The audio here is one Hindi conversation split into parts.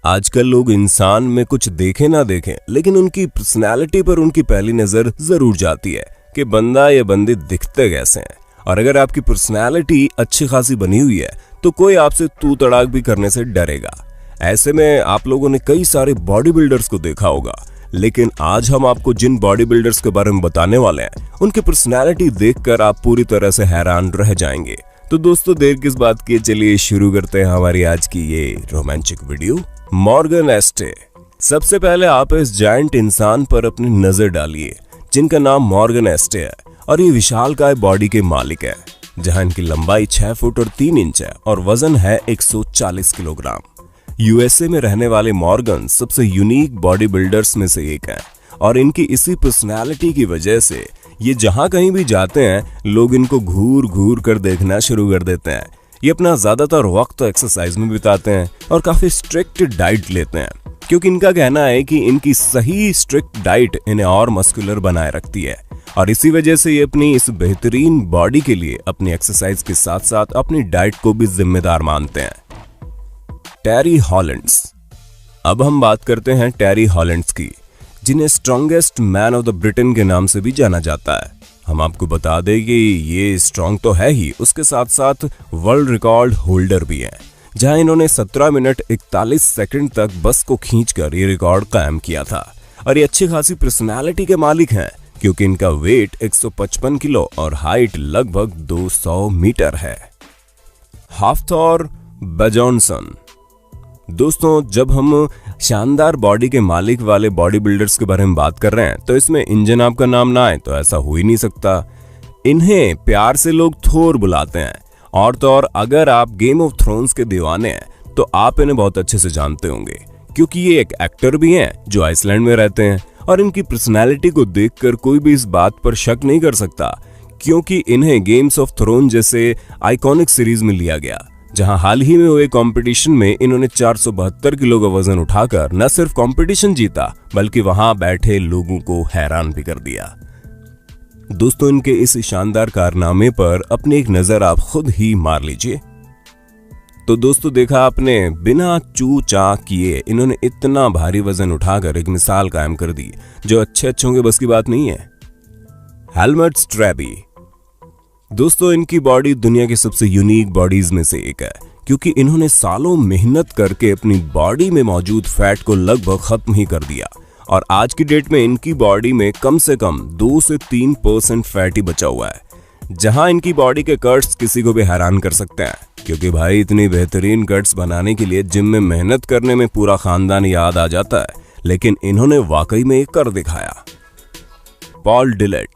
आजकल लोग इंसान में कुछ देखें ना देखें, लेकिन उनकी पर्सनैलिटी पर उनकी पहली नजर जरूर जाती है कि बंदा या बंदी दिखते कैसे हैं। और अगर आपकी पर्सनैलिटी अच्छी खासी बनी हुई है तो कोई आपसे तू तड़ाक भी करने से डरेगा। ऐसे में आप लोगों ने कई सारे बॉडी बिल्डर्स को देखा होगा, लेकिन आज हम आपको जिन बॉडी बिल्डर्स के बारे में बताने वाले हैं उनकी पर्सनैलिटी देखकर आप पूरी तरह से हैरान रह जाएंगे। तो दोस्तों, देर किस बात की, चलिए शुरू करते हैं हमारी आज की ये रोमांचक वीडियो। मॉर्गन एस्टे। सबसे पहले आप इस जायंट इंसान पर अपनी नजर डालिए जिनका नाम मॉर्गन एस्टे है और ये विशालकाय बॉडी के मालिक है, जहां इनकी लंबाई 6 फुट और 3 इंच है और वजन है 140 किलोग्राम। यूएसए में रहने वाले मॉर्गन सबसे यूनिक बॉडी बिल्डर्स में से एक है और इनकी इसी पर्सनैलिटी की वजह से ये जहां कहीं भी जाते हैं लोग इनको घूर घूर कर देखना शुरू कर देते हैं। ये अपना ज्यादातर वक्त एक्सरसाइज में बिताते हैं और काफी स्ट्रिक्ट डाइट लेते हैं, क्योंकि इनका कहना है कि इनकी सही स्ट्रिक्ट डाइट इन्हें और मस्कुलर बनाए रखती है और इसी वजह से ये अपनी इस बेहतरीन बॉडी के लिए अपनी एक्सरसाइज के साथ साथ अपनी डाइट को भी जिम्मेदार मानते हैं। टेरी हॉलैंड्स। अब हम बात करते हैं टेरी हॉलैंड्स की, जिन्हें strongest man of the Britain के नाम से भी जाना जाता है। हम आपको बता दें कि ये स्ट्रॉन्ग तो है ही, उसके साथ साथ वर्ल्ड रिकॉर्ड होल्डर भी है, जहां इन्होंने 17 मिनट 41 सेकंड तक बस को खींचकर ये रिकॉर्ड कायम किया था। और ये अच्छी खासी पर्सनालिटी के मालिक हैं, क्योंकि इनका वेट 155 किलो और हाइट लगभग 200 मीटर है। हाफ्थोर बेजोनसन। दोस्तों, जब हम शानदार बॉडी के मालिक वाले बॉडी बिल्डर्स के बारे में बात कर रहे हैं तो इसमें इंजन आपका नाम ना आए तो ऐसा हो ही नहीं सकता। इन्हें प्यार से लोग थोर बुलाते हैं, और तो और अगर आप गेम ऑफ थ्रोन्स के दीवाने हैं तो आप इन्हें बहुत अच्छे से जानते होंगे, क्योंकि ये एक एक्टर भी हैं जो आइसलैंड में रहते हैं। और इनकी पर्सनैलिटी को देखकर कोई भी इस बात पर शक नहीं कर सकता, क्योंकि इन्हें गेम्स ऑफ थ्रोन जैसे आइकॉनिक सीरीज में लिया गया, जहां हाल ही में हुए कंपटीशन में इन्होंने 472 किलो का वजन उठाकर न सिर्फ कंपटीशन जीता बल्कि वहां बैठे लोगों को हैरान भी कर दिया। दोस्तों, इनके इस शानदार कारनामे पर अपनी एक नजर आप खुद ही मार लीजिए। तो दोस्तों, देखा आपने, बिना चू चा किए इन्होंने इतना भारी वजन उठाकर एक मिसाल कायम कर दी जो अच्छों के बस की बात नहीं है। हेलमट स्ट्रैबी। दोस्तों, इनकी बॉडी दुनिया की सबसे यूनिक बॉडीज में से एक है, क्योंकि इन्होंने सालों मेहनत करके अपनी बॉडी में मौजूद फैट को लगभग खत्म ही कर दिया और आज की डेट में इनकी बॉडी में कम से कम 2 से 3% फैट ही बचा हुआ है। जहां इनकी बॉडी के कट्स किसी को भी हैरान कर सकते हैं, क्योंकि भाई इतनी बेहतरीन कट्स बनाने के लिए जिम में मेहनत करने में पूरा खानदान याद आ जाता है, लेकिन इन्होंने वाकई में कर दिखाया। पॉल डिलेट।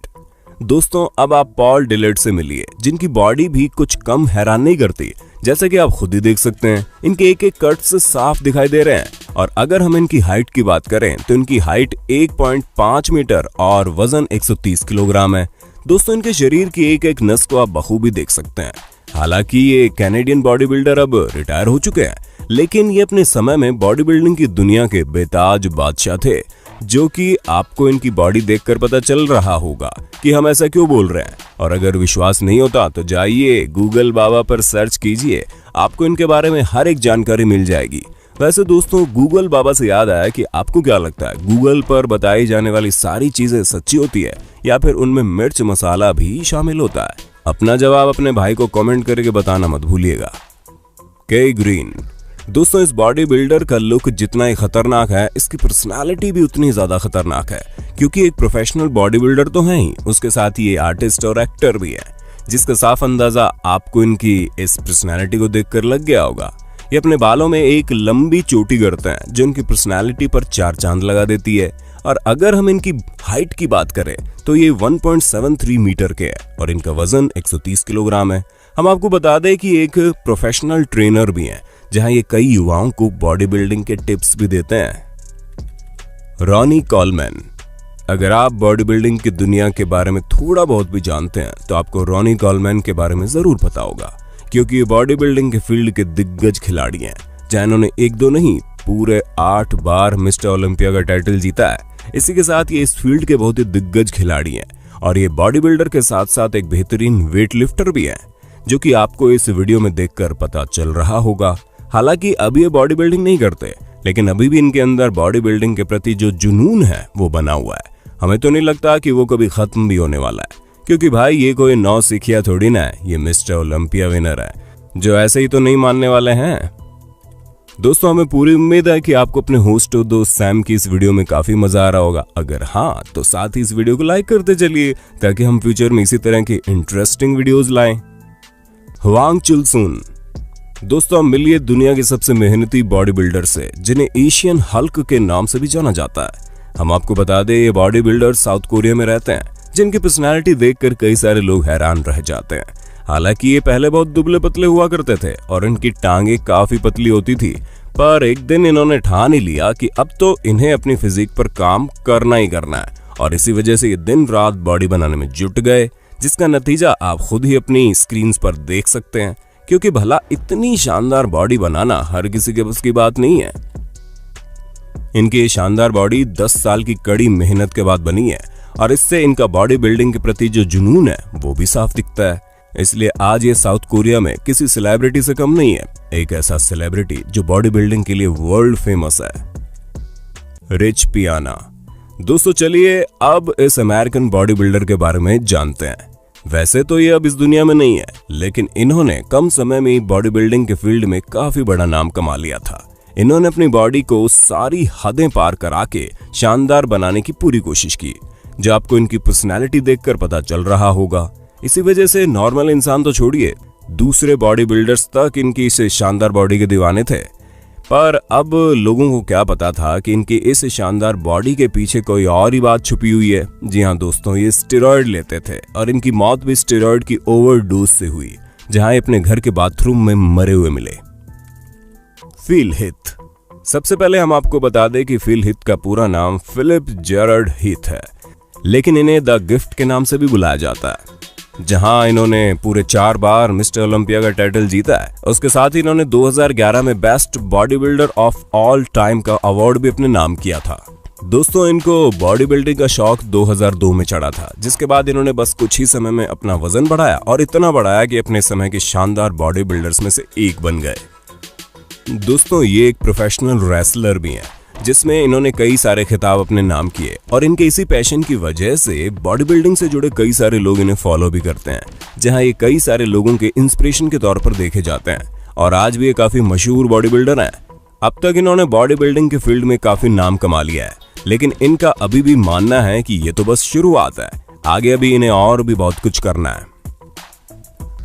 दोस्तों, अब आप पॉल डिलेट से मिलिए, जिनकी बॉडी भी कुछ कम हैरान नहीं करती। जैसे कि आप खुद ही देख सकते हैं, इनके एक एक कट्स साफ दिखाई दे रहे हैं। और अगर हम इनकी हाइट की बात करें तो इनकी हाइट 1.5 मीटर और वजन 130 किलोग्राम है। दोस्तों, इनके शरीर की एक एक नस को आप बखूबी देख सकते हैं। हालांकि ये कैनेडियन बॉडी बिल्डर अब रिटायर हो चुके हैं, लेकिन ये अपने समय में बॉडी बिल्डिंग की दुनिया के बेताज बादशाह थे, जो कि आपको इनकी बॉडी देखकर पता चल रहा होगा कि हम ऐसा क्यों बोल रहे हैं। और अगर विश्वास नहीं होता तो जाइए गूगल बाबा पर सर्च कीजिए, आपको इनके बारे में हर एक जानकारी मिल जाएगी। वैसे दोस्तों, गूगल बाबा से याद आया कि आपको क्या लगता है, गूगल पर बताई जाने वाली सारी चीजें सच्ची होती है या फिर उनमें मिर्च मसाला भी शामिल होता है? अपना जवाब अपने भाई को कमेंट करके बताना मत भूलिएगा। के ग्रीन। दोस्तों, इस बॉडी बिल्डर का लुक जितना ही खतरनाक है, इसकी पर्सनालिटी भी उतनी ज्यादा खतरनाक है, क्योंकि एक प्रोफेशनल बॉडी बिल्डर तो है ही, उसके साथ ये आर्टिस्ट और एक्टर भी है, जिसका साफ अंदाजा आपको इनकी इस पर्सनालिटी को देखकर लग गया होगा। ये अपने बालों में एक लंबी चोटी करते हैं जो इनकी पर्सनालिटी पर 4 चांद लगा देती है। और अगर हम इनकी हाइट की बात करें तो ये 1.73 मीटर के है और इनका वजन 130 किलोग्राम है। हम आपको बता दें कि एक प्रोफेशनल ट्रेनर भी हैं, जहां ये कई युवाओं को बॉडी बिल्डिंग के टिप्स भी देते हैं। Ronnie Coleman. अगर आप बॉडी बिल्डिंग की दुनिया के बारे में थोड़ा बहुत भी जानते हैं तो आपको रॉनी कॉलमैन के बारे में जरूर पता होगा, क्योंकि ये बॉडी बिल्डिंग के फील्ड के दिग्गज खिलाड़ी हैं, जहां इन्होंने 1-2 नहीं पूरे 8 बार मिस्टर ओलंपिया का टाइटल जीता है। इसी के साथ ये इस फील्ड के बहुत ही दिग्गज खिलाड़ी हैं और ये बॉडी बिल्डर के साथ साथ एक बेहतरीन वेट लिफ्टर भी हैं, जो कि आपको इस वीडियो में देखकर पता चल रहा होगा। हालांकि अब ये बॉडी बिल्डिंग नहीं करते, लेकिन अभी भी इनके अंदर बॉडी बिल्डिंग के प्रति जो जुनून है वो बना हुआ है। हमें तो नहीं लगता कि वो कभी खत्म भी होने वाला है, क्योंकि भाई ये कोई नौसिखिया थोड़ी ना है, ये मिस्टर ओलंपिया विनर है, जो ऐसे ही तो नहीं मानने वाले हैं। दोस्तों, हमें पूरी उम्मीद है कि आपको अपने होस्ट और दोस्त सैम की इस वीडियो में काफी मजा आ रहा होगा। अगर हाँ, तो साथ ही इस वीडियो को लाइक करते चलिए, ताकि हम फ्यूचर में इसी तरह की इंटरेस्टिंग वीडियोस लाएं। हुआंग चुलसुन। दोस्तों, हम मिलिए दुनिया के सबसे मेहनती बॉडी बिल्डर से, जिन्हें एशियन हल्क के नाम से भी जाना जाता है। हम आपको बता दें, ये बॉडी बिल्डर साउथ कोरिया में रहते हैं, जिनकी पर्सनैलिटी देखकर कई सारे लोग हैरान रह जाते हैं। हालांकि ये पहले बहुत दुबले पतले हुआ करते थे और इनकी टांगे काफी पतली होती थी, पर एक दिन इन्होंने ठान ही लिया कि अब तो इन्हें अपनी फिजिक पर काम करना ही करना है, और इसी वजह से ये दिन रात बॉडी बनाने में जुट गए, जिसका नतीजा आप खुद ही अपनी स्क्रीन पर देख सकते हैं। क्योंकि भला इतनी शानदार बॉडी बनाना हर किसी के बस की बात नहीं है। इनकी ये शानदार बॉडी 10 साल की कड़ी मेहनत के बाद बनी है, और इससे इनका बॉडी बिल्डिंग के प्रति जो जुनून है वो भी साफ दिखता है। इसलिए आज ये साउथ कोरिया में किसी सेलिब्रिटी से कम नहीं है, एक ऐसा सेलिब्रिटी जो बॉडी बिल्डिंग के लिए वर्ल्ड फेमस है, रिच पियाना। दोस्तों, चलिए अब इस अमेरिकन बॉडी बिल्डर के बारे में जानते हैं। वैसे तो ये अब इस दुनिया में नहीं है, लेकिन इन्होंने कम समय में ही बॉडी बिल्डिंग के फील्ड में काफी बड़ा नाम कमा लिया था। इन्होंने अपनी बॉडी को सारी हदें पार करा के शानदार बनाने की पूरी कोशिश की, जो आपको इनकी पर्सनैलिटी देखकर पता चल रहा होगा। इसी वजह से नॉर्मल इंसान तो छोड़िए, दूसरे बॉडी बिल्डर्स तक इनकी इस शानदार बॉडी के दीवाने थे। पर अब लोगों को क्या पता था कि इनकी इस शानदार बॉडी के पीछे कोई और ही बात छुपी हुई है। जी हाँ दोस्तों, ये स्टेरॉयड लेते थे, और इनकी मौत भी स्टेरॉयड की ओवरडोज से हुई, जहां ये अपने घर के बाथरूम में मरे हुए मिले। फिल हिथ। सबसे पहले हम आपको बता दें कि फिल हिथ का पूरा नाम फिलिप जेरार्ड हिथ है, लेकिन इन्हें द गिफ्ट के नाम से भी बुलाया जाता है। जहां इन्होंने पूरे 4 बार मिस्टर ओलंपिया का टाइटल जीता है। उसके साथ ही इन्होंने 2011 में best body builder of all time का अवार्ड भी अपने नाम किया था। दोस्तों, इनको बॉडी बिल्डिंग का शौक 2002 में चढ़ा था, जिसके बाद इन्होंने बस कुछ ही समय में अपना वजन बढ़ाया, और इतना बढ़ाया कि अपने समय के शानदार बॉडी बिल्डर्स में से एक बन गए। दोस्तों, ये एक प्रोफेशनल रेसलर भी हैं, जिसमें इन्होंने कई सारे खिताब अपने नाम किए, और इनके इसी पैशन की वजह से बॉडी बिल्डिंग से जुड़े कई सारे लोग इन्हें फॉलो भी करते हैं, जहां ये कई सारे लोगों के इंस्पिरेशन के तौर पर देखे जाते हैं, और आज भी ये काफी मशहूर बॉडी बिल्डर हैं। अब तक इन्होंने बॉडी बिल्डिंग के फील्ड में काफी नाम कमा लिया है, लेकिन इनका अभी भी मानना है कि ये तो बस शुरुआत है, आगे अभी इन्हें और भी बहुत कुछ करना है।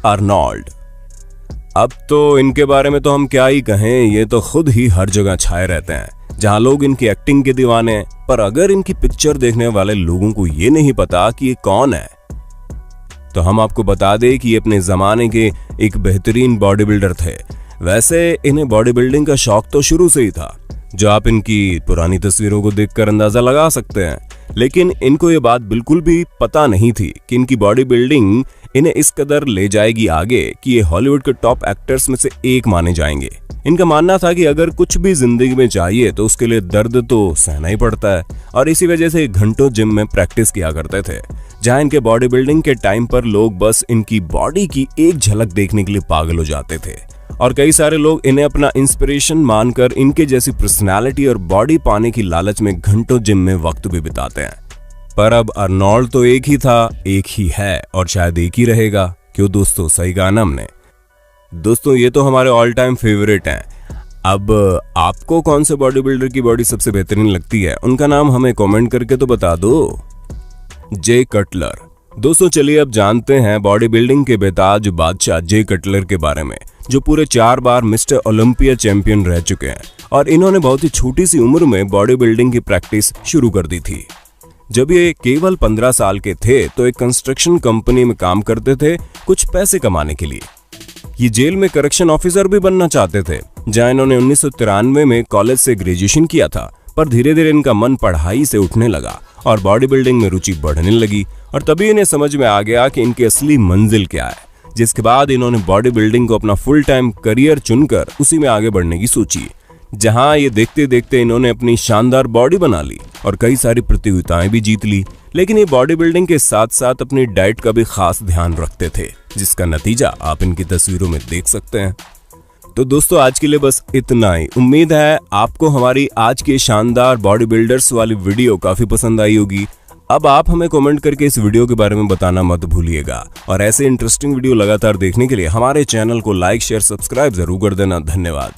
आर्नोल्ड। अब तो इनके बारे में तो हम क्या ही कहें, ये तो खुद ही हर जगह छाए रहते हैं, जहां लोग इनकी एक्टिंग के दीवाने हैं। पर अगर इनकी पिक्चर देखने वाले लोगों को ये नहीं पता कि ये कौन है, तो हम आपको बता दें कि ये अपने जमाने के एक बेहतरीन बॉडी बिल्डर थे। वैसे इन्हें बॉडी बिल्डिंग का शौक तो शुरू से ही था, जो आप इनकी पुरानी तस्वीरों को देखकर अंदाजा लगा सकते हैं। लेकिन इनको ये बात बिल्कुल भी पता नहीं थी कि इनकी बॉडी बिल्डिंग इन्हें इस कदर ले जाएगी आगे कि ये हॉलीवुड के टॉप एक्टर्स में से एक माने जाएंगे। इनका मानना था कि अगर कुछ भी जिंदगी में चाहिए तो उसके लिए दर्द तो सहना ही पड़ता है, और इसी वजह से घंटों जिम में प्रैक्टिस किया करते थे, जहां इनके बॉडी बिल्डिंग के टाइम पर लोग बस इनकी बॉडी की एक झलक देखने के लिए पागल हो जाते थे, और कई सारे लोग इन्हें अपना इंस्पिरेशन मानकर इनके जैसी पर्सनालिटी और बॉडी पाने की लालच में घंटों जिम में वक्त भी बिताते हैं। पर अब आर्नोल्ड तो एक ही था, एक ही है, और शायद एक ही रहेगा। क्यों दोस्तों, सही कहा ना हमने। दोस्तों, ये तो हमारे ऑल टाइम फेवरेट हैं। अब आपको कौन से बॉडी बिल्डर की बॉडी सबसे बेहतरीन लगती है, उनका नाम हमें कमेंट करके तो बता दो। जे कटलर। दोस्तों, चलिए अब जानते हैं बॉडी बिल्डिंग के बेताज बादशाह जे कटलर के बारे में, जो पूरे 4 बार मिस्टर ओलंपिया चैंपियन रह चुके हैं, और इन्होंने बहुत ही छोटी सी उम्र में बॉडी बिल्डिंग की प्रैक्टिस शुरू कर दी थी। जब ये केवल 15 साल के थे तो एक कंस्ट्रक्शन कंपनी में काम करते थे, कुछ पैसे कमाने के लिए। ये जेल में करेक्शन ऑफिसर भी बनना चाहते थे, जहां इन्होंने 1993 में कॉलेज से ग्रेजुएशन किया था। पर धीरे धीरे इनका मन पढ़ाई से उठने लगा और बॉडी बिल्डिंग में रुचि बढ़ने लगी, और तभी इन्हें समझ में आ गया कि इनकी असली मंजिल क्या है, जिसके बाद इन्होंने बॉडी बिल्डिंग को अपना फुल टाइम करियर चुनकर उसी में आगे बढ़ने की सोची, जहां ये देखते देखते इन्होंने अपनी शानदार बॉडी बना ली और कई सारी प्रतियोगिताएं भी जीत ली। लेकिन ये बॉडी बिल्डिंग के साथ साथ अपनी डाइट का भी खास ध्यान रखते थे, जिसका नतीजा आप इनकी तस्वीरों में देख सकते हैं। तो दोस्तों आज के लिए बस इतना ही। उम्मीद है आपको हमारी आज की शानदार बॉडी बिल्डर्स वाली वीडियो काफी पसंद आई होगी। अब आप हमें कमेंट करके इस वीडियो के बारे में बताना मत भूलिएगा और ऐसे इंटरेस्टिंग वीडियो लगातार देखने के लिए हमारे चैनल को लाइक शेयर सब्सक्राइब जरूर कर देना। धन्यवाद।